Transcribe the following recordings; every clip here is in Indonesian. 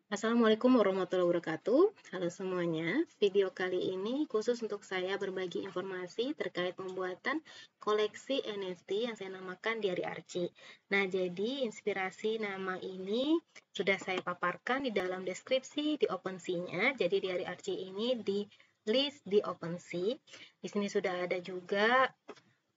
Assalamualaikum warahmatullahi wabarakatuh. Halo semuanya, video kali ini khusus untuk saya berbagi informasi terkait pembuatan koleksi NFT yang saya namakan Diary Archie. Nah, jadi inspirasi nama ini sudah saya paparkan di dalam deskripsi di OpenSea-nya. Jadi Diary Archie ini di list di OpenSea. Di sini sudah ada juga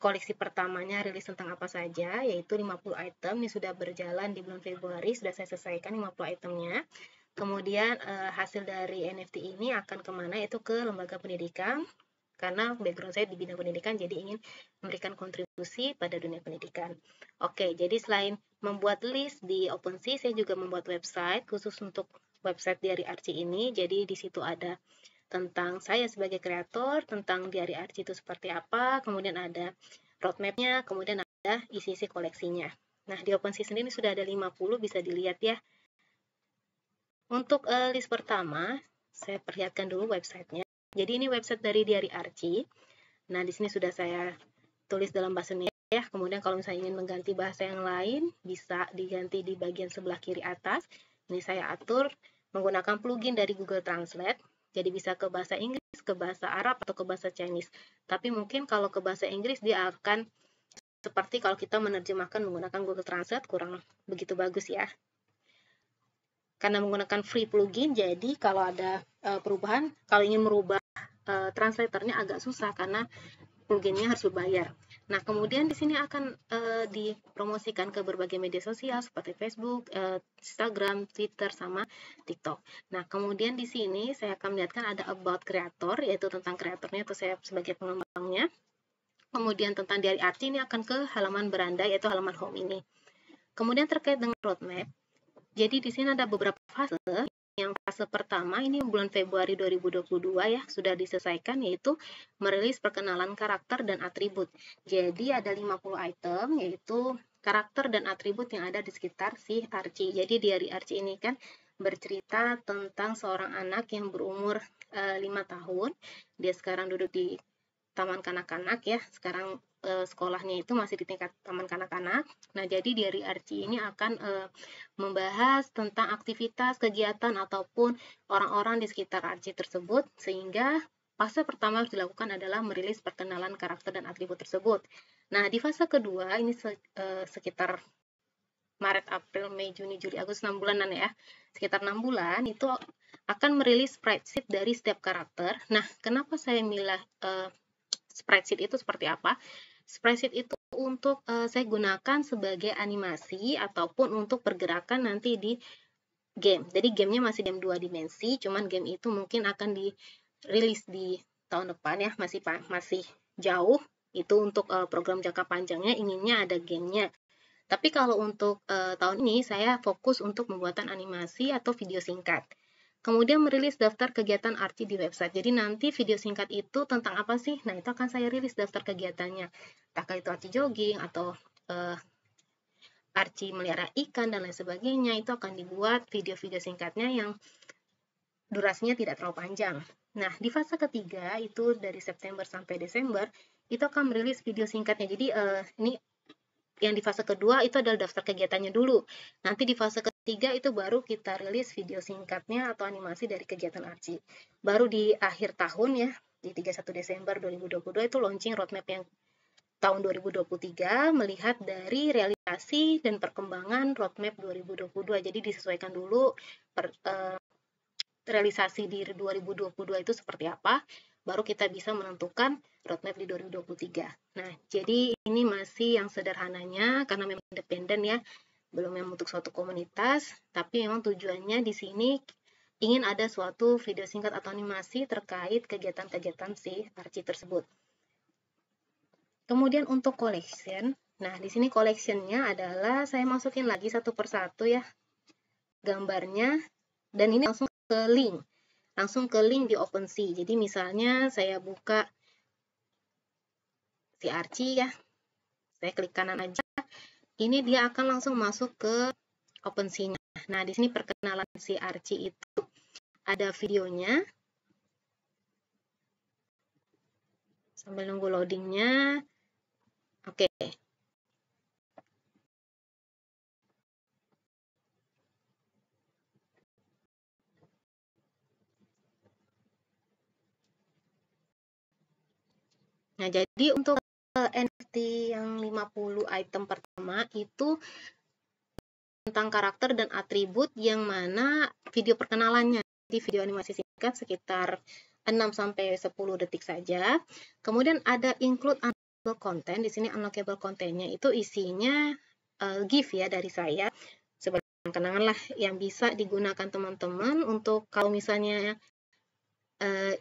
koleksi pertamanya rilis tentang apa saja, yaitu 50 item yang sudah berjalan di bulan Februari, sudah saya selesaikan 50 itemnya. Kemudian hasil dari NFT ini akan kemana? Itu ke lembaga pendidikan, karena background saya di bidang pendidikan, jadi ingin memberikan kontribusi pada dunia pendidikan. Oke, jadi selain membuat list di OpenSea, saya juga membuat website khusus untuk website Diary Archie ini. Jadi di situ ada tentang saya sebagai kreator, tentang Diary Archie itu seperti apa, kemudian ada roadmap-nya, kemudian ada isi-isi koleksinya. Nah, di OpenSea sendiri sudah ada 50, bisa dilihat ya. Untuk list pertama, saya perlihatkan dulu websitenya. Jadi ini website dari Diary Archie. Nah, di sini sudah saya tulis dalam bahasa Indonesia ya. Kemudian kalau misalnya ingin mengganti bahasa yang lain, bisa diganti di bagian sebelah kiri atas. Ini saya atur menggunakan plugin dari Google Translate. Jadi bisa ke bahasa Inggris, ke bahasa Arab, atau ke bahasa Chinese. Tapi mungkin kalau ke bahasa Inggris dia akan seperti kalau kita menerjemahkan menggunakan Google Translate, kurang begitu bagus ya. Karena menggunakan free plugin, jadi kalau ada perubahan, kalau ingin merubah translatornya agak susah karena pluginnya harus berbayar. Nah, kemudian di sini akan dipromosikan ke berbagai media sosial seperti Facebook, Instagram, Twitter, sama TikTok. Nah, kemudian di sini saya akan melihatkan ada about creator, yaitu tentang kreatornya atau saya sebagai pengembangnya. Kemudian tentang Diary Archie ini akan ke halaman beranda, yaitu halaman home ini. Kemudian terkait dengan roadmap, jadi di sini ada beberapa fase. Yang fase pertama ini bulan Februari 2022 ya, sudah diselesaikan, yaitu merilis perkenalan karakter dan atribut. Jadi ada 50 item, yaitu karakter dan atribut yang ada di sekitar si Archie. Jadi Diary Archie ini kan bercerita tentang seorang anak yang berumur 5 tahun. Dia sekarang duduk di taman kanak-kanak ya, sekarang sekolahnya itu masih di tingkat taman kanak-kanak. Nah, jadi Diary Archie ini akan membahas tentang aktivitas, kegiatan, ataupun orang-orang di sekitar Archie tersebut, sehingga fase pertama yang harus dilakukan adalah merilis perkenalan karakter dan atribut tersebut. Nah, di fase kedua, ini sekitar Maret, April, Mei, Juni, Juli, Agustus, 6 bulanan ya, sekitar 6 bulan, itu akan merilis spreadsheet dari setiap karakter. Nah, kenapa saya milih spreadsheet itu seperti apa? Spreadsheet itu untuk saya gunakan sebagai animasi ataupun untuk pergerakan nanti di game. Jadi gamenya masih game 2 dimensi, cuman game itu mungkin akan dirilis di tahun depan ya, masih jauh. Itu untuk program jangka panjangnya, inginnya ada gamenya. Tapi kalau untuk tahun ini saya fokus untuk pembuatan animasi atau video singkat. Kemudian merilis daftar kegiatan Archie di website. Jadi nanti video singkat itu tentang apa sih? Nah, itu akan saya rilis daftar kegiatannya. Entahkah itu Archie jogging atau Archie melihara ikan dan lain sebagainya. Itu akan dibuat video-video singkatnya yang durasinya tidak terlalu panjang. Nah, di fase ketiga itu dari September sampai Desember itu akan merilis video singkatnya. Jadi ini yang di fase kedua itu adalah daftar kegiatannya dulu. Nanti di fase ketiga itu baru kita rilis video singkatnya atau animasi dari kegiatan Archie. Baru di akhir tahun ya, di 31 Desember 2022 itu launching roadmap yang tahun 2023 melihat dari realisasi dan perkembangan roadmap 2022. Jadi disesuaikan dulu realisasi di 2022 itu seperti apa, baru kita bisa menentukan roadmap di 2023. Nah, jadi ini masih yang sederhananya karena memang independen ya, belum membentuk suatu komunitas, tapi memang tujuannya di sini ingin ada suatu video singkat atau animasi terkait kegiatan-kegiatan si Archie tersebut. Kemudian untuk collection, nah di sini collectionnya adalah saya masukin lagi satu persatu ya gambarnya, dan ini langsung ke link di OpenSea. Jadi misalnya saya buka si Archie ya, saya klik kanan aja, ini dia akan langsung masuk ke OpenSea-nya. Nah, di sini perkenalan si Archie itu ada videonya. Sambil nunggu loadingnya. Oke. Nah, jadi untuk NFT yang 50 item pertama itu tentang karakter dan atribut yang mana video perkenalannya. Jadi video animasi singkat sekitar 6-10 detik saja. Kemudian ada include unlockable content. Di sini unlockable content-nya itu isinya GIF ya dari saya. Sebagai kenangan lah yang bisa digunakan teman-teman untuk kalau misalnya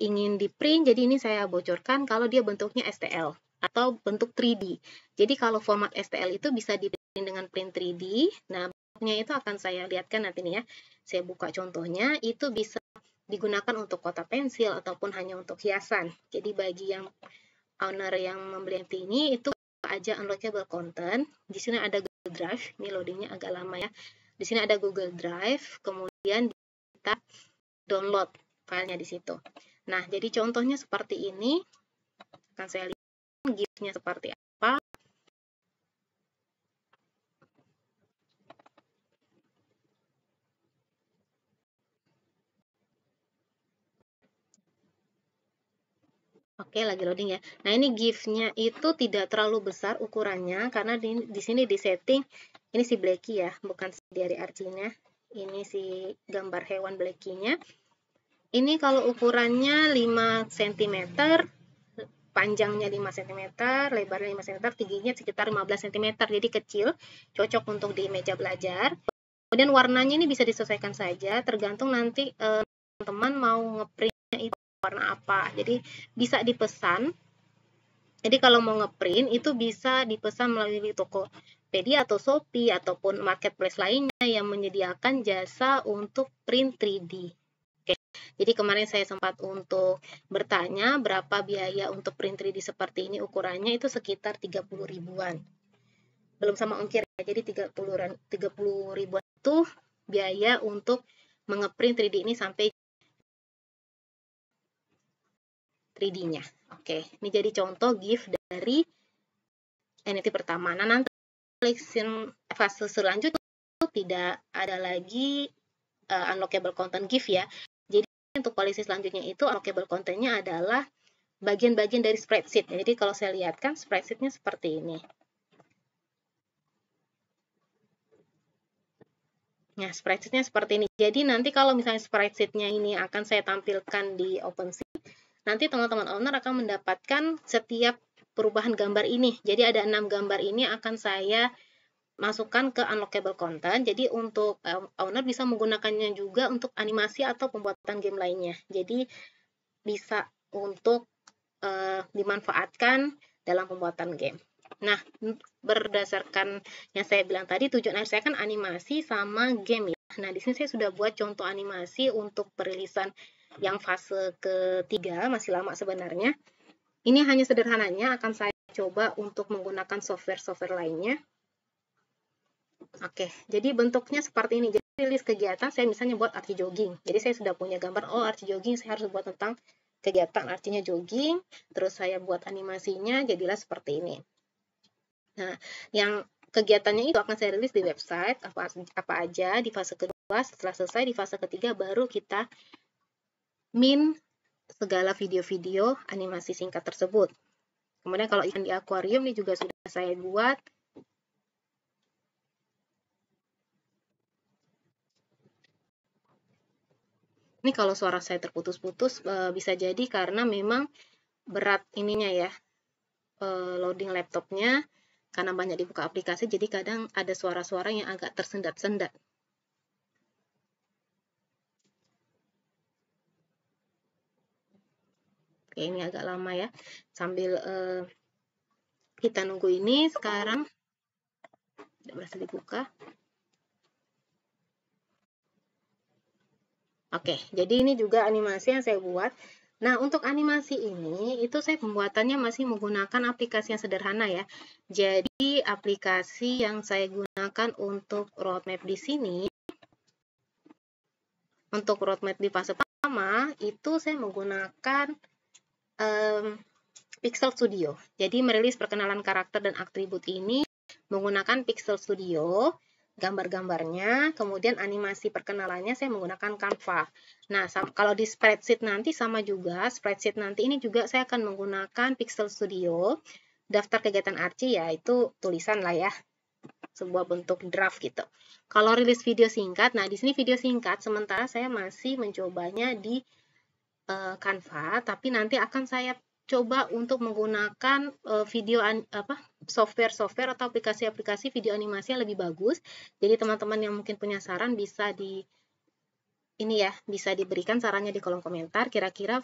ingin di print. Jadi ini saya bocorkan kalau dia bentuknya STL atau bentuk 3D. Jadi kalau format STL itu bisa di print dengan print 3D. Nah, itu akan saya lihatkan nanti nih ya. Saya buka contohnya, itu bisa digunakan untuk kotak pensil ataupun hanya untuk hiasan. Jadi bagi yang owner yang membeli NFT ini, itu aja unlockable content. Di sini ada Google Drive, ini loadingnya agak lama ya. Di sini ada Google Drive, kemudian kita download filenya di situ. Nah, jadi contohnya seperti ini. Akan saya lihat GIF-nya seperti apa. Oke, lagi loading ya. Nah, ini GIF-nya itu tidak terlalu besar ukurannya karena di sini di setting ini si Blacky ya, bukan si dari Archie-nya. Ini si gambar hewan Blacky-nya. Ini kalau ukurannya 5 cm, panjangnya 5 cm, lebarnya 5 cm, tingginya sekitar 15 cm. Jadi kecil, cocok untuk di meja belajar. Kemudian warnanya ini bisa disesuaikan saja, tergantung nanti teman-teman mau ngeprintnya itu warna apa. Jadi bisa dipesan. Jadi kalau mau ngeprint itu bisa dipesan melalui Tokopedia atau Shopee ataupun marketplace lainnya yang menyediakan jasa untuk print 3D. Oke. Jadi kemarin saya sempat untuk bertanya berapa biaya untuk print 3D seperti ini, ukurannya itu sekitar 30 ribuan. Belum sama ongkir ya. Jadi 30 ribuan itu biaya untuk mengeprint 3D ini sampai 3D-nya. Oke, ini jadi contoh GIF dari NFT pertama. Nah, nanti fase selanjutnya itu tidak ada lagi unlockable content GIF ya. Jadi untuk polisi selanjutnya itu unlockable content-nya adalah bagian-bagian dari spreadsheet. Jadi kalau saya lihat kan spreadsheet-nya seperti ini. Nah, spreadsheet-nya seperti ini. Jadi nanti kalau misalnya spreadsheet-nya ini akan saya tampilkan di OpenSea, nanti teman-teman owner akan mendapatkan setiap perubahan gambar ini. Jadi ada 6 gambar ini akan saya masukkan ke unlockable content. Jadi untuk owner bisa menggunakannya juga untuk animasi atau pembuatan game lainnya. Jadi bisa untuk dimanfaatkan dalam pembuatan game. Nah, berdasarkan yang saya bilang tadi, tujuan akhir saya kan animasi sama game ya. Nah, di sini saya sudah buat contoh animasi untuk perilisan yang fase ketiga, masih lama sebenarnya. Ini hanya sederhananya, akan saya coba untuk menggunakan software-software lainnya. Oke, jadi bentuknya seperti ini. Jadi rilis kegiatan, saya misalnya buat Archie jogging. Jadi saya sudah punya gambar, oh Archie jogging, saya harus buat tentang kegiatan Archie-nya jogging. Terus saya buat animasinya, jadilah seperti ini. Nah, yang kegiatannya itu akan saya rilis di website, apa aja di fase kedua. Setelah selesai di fase ketiga, baru kita min segala video-video animasi singkat tersebut. Kemudian kalau ikan di akuarium ini juga sudah saya buat. Ini kalau suara saya terputus-putus bisa jadi karena memang berat ininya ya, loading laptopnya. Karena banyak dibuka aplikasi, jadi kadang ada suara-suara yang agak tersendat-sendat. Oke, ini agak lama ya. Sambil kita nunggu ini, sekarang tidak berhasil dibuka. Oke, jadi ini juga animasi yang saya buat. Nah, untuk animasi ini, itu saya pembuatannya masih menggunakan aplikasi yang sederhana ya. Jadi, aplikasi yang saya gunakan untuk roadmap di sini, untuk roadmap di fase pertama, itu saya menggunakan Pixel Studio. Jadi, merilis perkenalan karakter dan atribut ini menggunakan Pixel Studio. gambar-gambarnya, kemudian animasi perkenalannya saya menggunakan Canva. Nah, kalau di spreadsheet nanti sama juga, spreadsheet nanti ini juga saya akan menggunakan Pixel Studio, daftar kegiatan Archie yaitu tulisan lah ya, sebuah bentuk draft gitu. Kalau rilis video singkat, nah di sini video singkat, sementara saya masih mencobanya di Canva, tapi nanti akan saya coba untuk menggunakan software atau aplikasi-aplikasi video animasi yang lebih bagus. Jadi teman-teman yang mungkin punya saran bisa bisa diberikan sarannya di kolom komentar. Kira-kira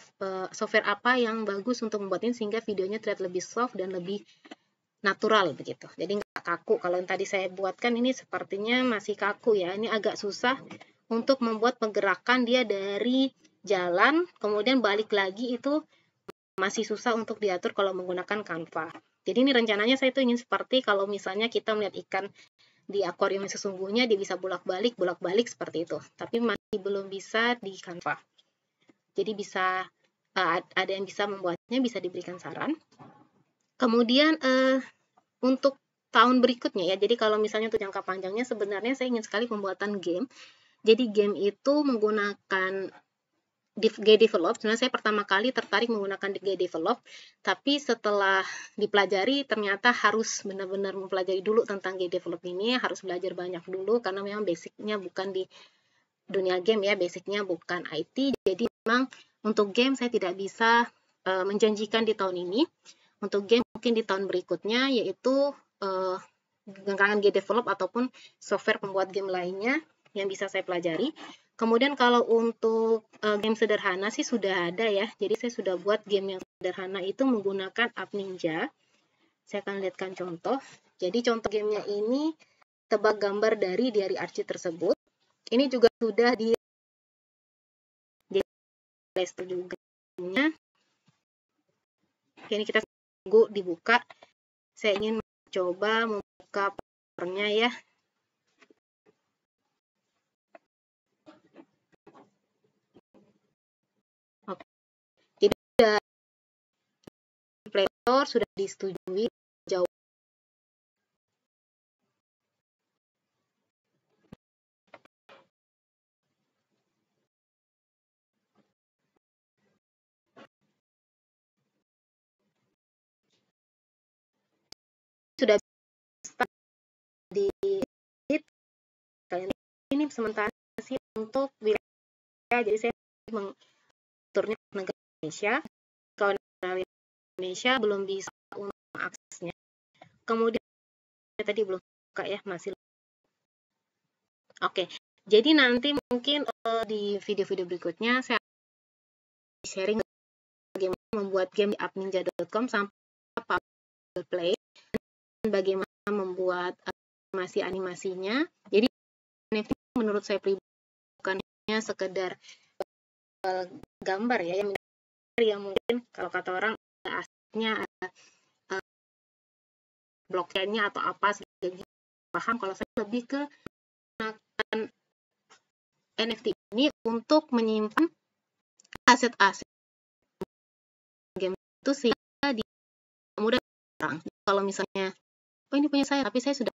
software apa yang bagus untuk membuat ini sehingga videonya terlihat lebih soft dan lebih natural begitu. Jadi nggak kaku. Kalau yang tadi saya buatkan ini sepertinya masih kaku ya. Ini agak susah untuk membuat pergerakan dia dari jalan, kemudian balik lagi itu masih susah untuk diatur kalau menggunakan Canva. Jadi ini rencananya saya itu ingin seperti kalau misalnya kita melihat ikan di akuarium yang sesungguhnya, dia bisa bolak-balik seperti itu. Tapi masih belum bisa di Canva. Jadi bisa ada yang bisa membuatnya, bisa diberikan saran. Kemudian untuk tahun berikutnya ya, jadi kalau misalnya untuk jangka panjangnya sebenarnya saya ingin sekali pembuatan game. Jadi game itu menggunakan G-Develop, sebenarnya saya pertama kali tertarik menggunakan G-Develop, tapi setelah dipelajari ternyata harus benar-benar mempelajari dulu tentang G-Develop ini, harus belajar banyak dulu karena memang basicnya bukan di dunia game ya, basicnya bukan IT, jadi memang untuk game saya tidak bisa menjanjikan di tahun ini. Untuk game mungkin di tahun berikutnya, yaitu menggunakan G-Develop ataupun software pembuat game lainnya yang bisa saya pelajari. Kemudian kalau untuk game sederhana sih sudah ada ya. Jadi saya sudah buat game yang sederhana itu menggunakan App Ninja. Saya akan lihatkan contoh. Jadi contoh gamenya ini tebak gambar dari diary Archie tersebut. Ini juga sudah di Play Store juga. Ini kita tunggu dibuka. Saya ingin coba membuka powernya ya. Oke. Jadi di Play Store sudah disetujui jauh. Sudah di kalian ini sementara sih untuk wilayah, jadi saya mengaturnya negara Indonesia. Kalau negara Indonesia belum bisa untuk aksesnya. Kemudian tadi belum buka ya, masih. Oke, jadi nanti mungkin di video-video berikutnya saya sharing bagaimana membuat game di appninja.com sampai Google Play, dan bagaimana membuat animasinya. Jadi NFT menurut saya pribadi bukan hanya sekedar gambar ya, yang mungkin kalau kata orang asetnya ada blockchain-nya atau apa sedikit paham. Kalau saya lebih ke menggunakan NFT ini untuk menyimpan aset-aset game itu sehingga mudah orang. Kalau misalnya, oh ini punya saya, tapi saya sudah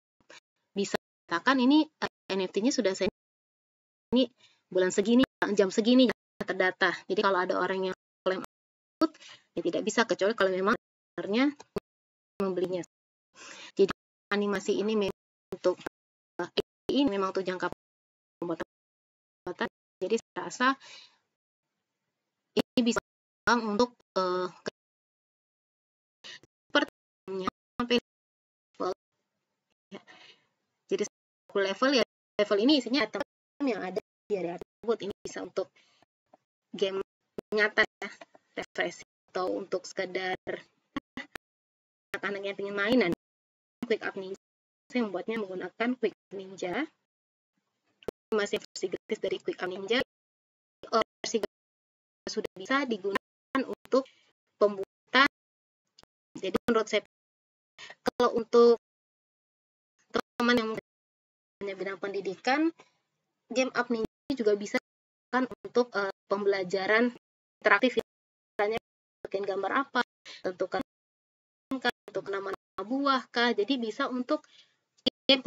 bisa katakan ini NFT-nya sudah saya ini bulan segini, jam segini terdata. Jadi kalau ada orang yang klaim ya tidak bisa, kecuali kalau memang sebenarnya membelinya. Jadi animasi ini memang untuk ini memang untuk jangka pembuatan. Jadi saya rasa ini bisa untuk sepertinya sampai level ya. Jadi level ini isinya item yang ada di area tersebut. Ini bisa untuk game nyata ya, refreshing atau untuk sekedar anak-anak yang ingin mainan. Quick App Ninja saya membuatnya menggunakan Quick App Ninja, masih versi gratis dari Quick App Ninja. Versi sudah bisa digunakan untuk pembuatan. Jadi menurut saya, kalau untuk teman-teman yang punya bidang pendidikan, game App Ninja juga bisa digunakan untuk pembelajaran interaktif. Misalnya bikin gambar apa, tentukan untuk nama buah kah, jadi bisa untuk game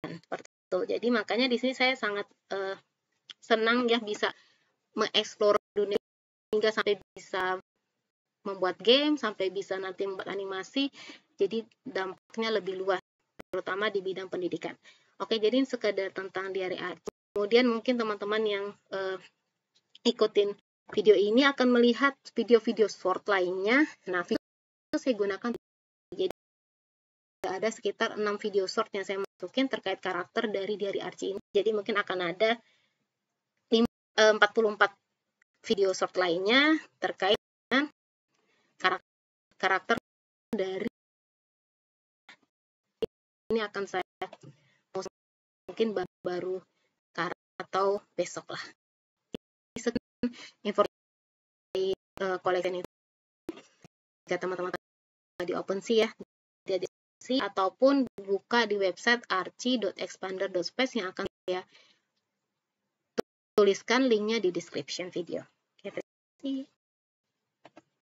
seperti Jadi makanya di sini saya sangat senang ya bisa mengeksplor dunia hingga sampai bisa membuat game, sampai bisa nanti membuat animasi. Jadi dampaknya lebih luas, terutama di bidang pendidikan. Oke, jadi sekedar tentang Diary Archie. Kemudian mungkin teman-teman yang ikutin video ini akan melihat video-video short lainnya. Nah, video itu saya gunakan, jadi ada sekitar 6 video short yang saya masukin terkait karakter dari Diary Archie ini. Jadi mungkin akan ada 44 video short lainnya terkait dengan karakter dari ini. Akan saya mungkin baru atau besok lah. Informasi koleksi itu jika teman-teman di OpenSea ya, di ataupun buka di website archie.expander.space yang akan saya tuliskan linknya di description video. Oke, terima kasih.